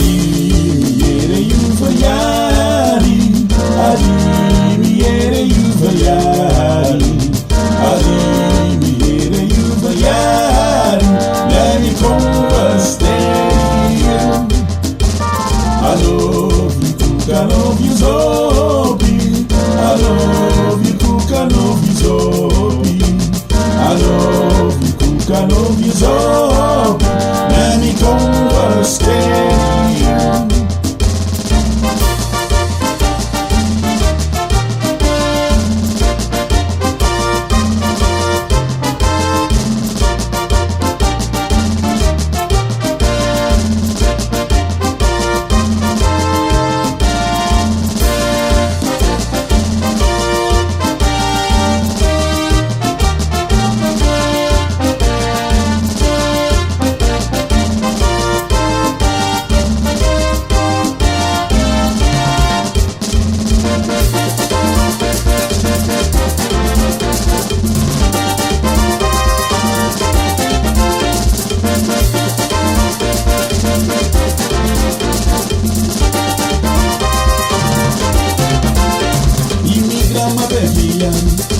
Adimiere Yuvayari, Adimiere Yuvayari, Adimiere Yuvayari, let me converse I love you, cook, I love you, Zobi. I love you, cook, I love you, Zobi. I love you, cook, I love you, Zobi. Let me converse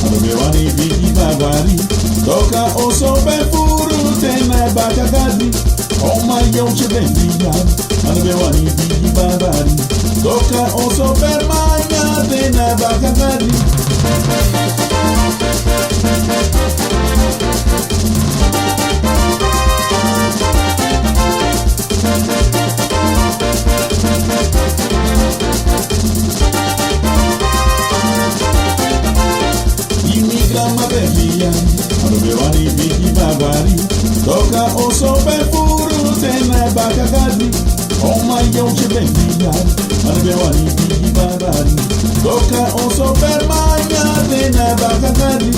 Alubewani viki babari Toka oso befuru tena bakagadi Oma yonche bendiyan Alubewani viki babari Toka oso bermanya tena bakagadi Alubewani viki babari Toka oso befuru tena bakagadi Oma yonche bendiyan Alubewani viki babari Toka oso bermanya tena bakagadi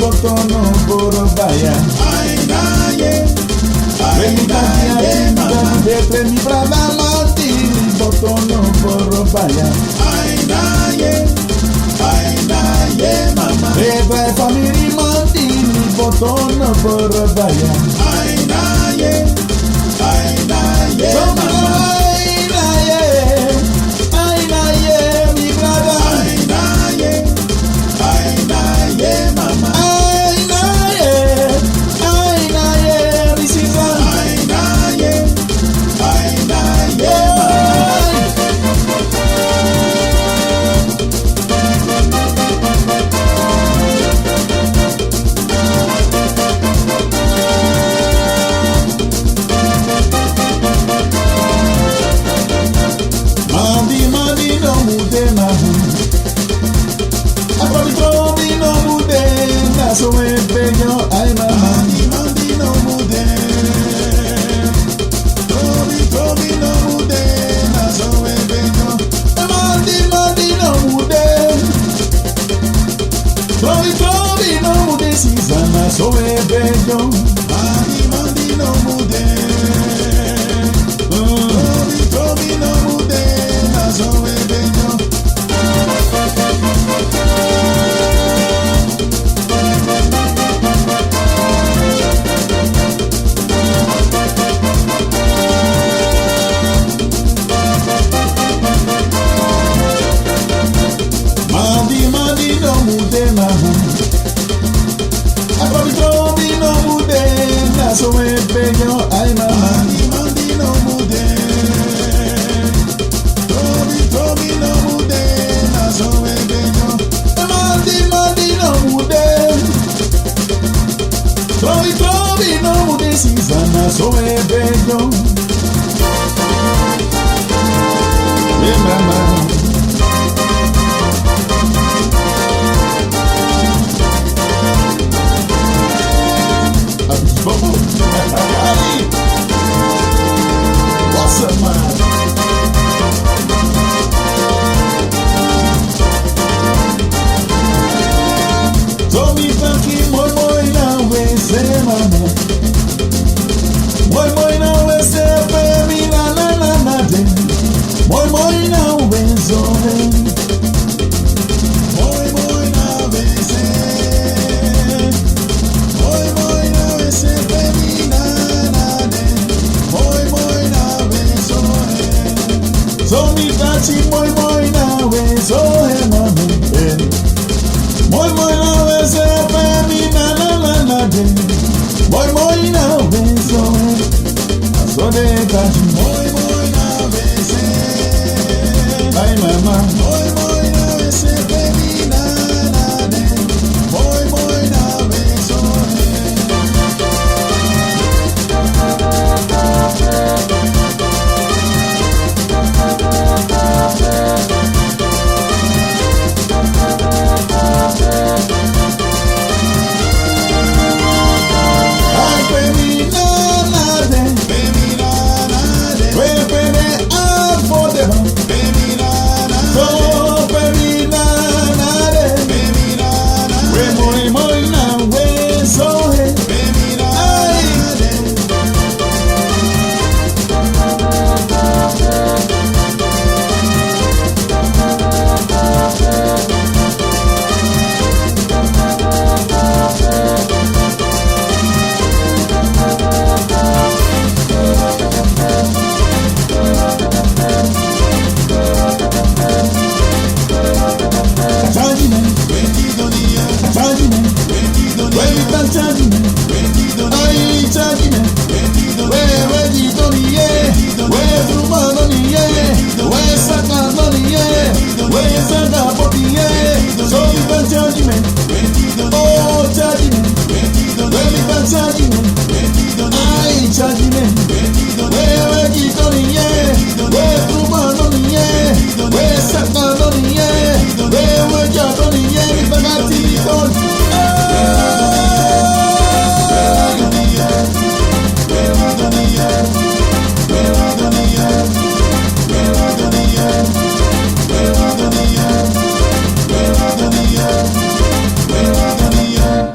botono borobaya. Ay, naye, ay, Veni naye, mama. detre mi brada mati, botono borobaya. Ay, naye, mama. Detre famiri mati, botono borobaya. Ay, naye, mama. Ay, naye, mi brada. Ay, naye, mama. Ay, naye, mi sisa. Ay, naye, mama. Mandi no mude na hu. Trovi no mude na so e bello ay mama. Mandi no mude. Trovi no mude, na so e bello. Mandi no mude. Trovi no mude Susana so e bello. Mandi no mude. Trovi no mude, na so e bello. Mandi no mude na hu. Trovi no mude na so e bello ay mama. Mandi no mude. Trovi no mude, na so e bello. Mandi no mude. Trovi no mude Susana so e bello. Yeah, mama. What's up, man? Tomi tanki moi na we se mama. Moi na we se pe mi na de. Moi na we so he. Moi na vese. Moi na vese feminana. Moi na veso. Tomi tanki moi na we so he mama. Moi na we se pe mi na de. Moi na we so he. So de kaji. Moi na vese. Ay mama. Moi na vese feminana. Moi na veso. Ay feminana de. Feminana. We pene afodeba. Feminana. Oh feminana de. Feminana. We moi na we so he. Charge me, ay charge me. We fumando we sacando we saca por so charge me.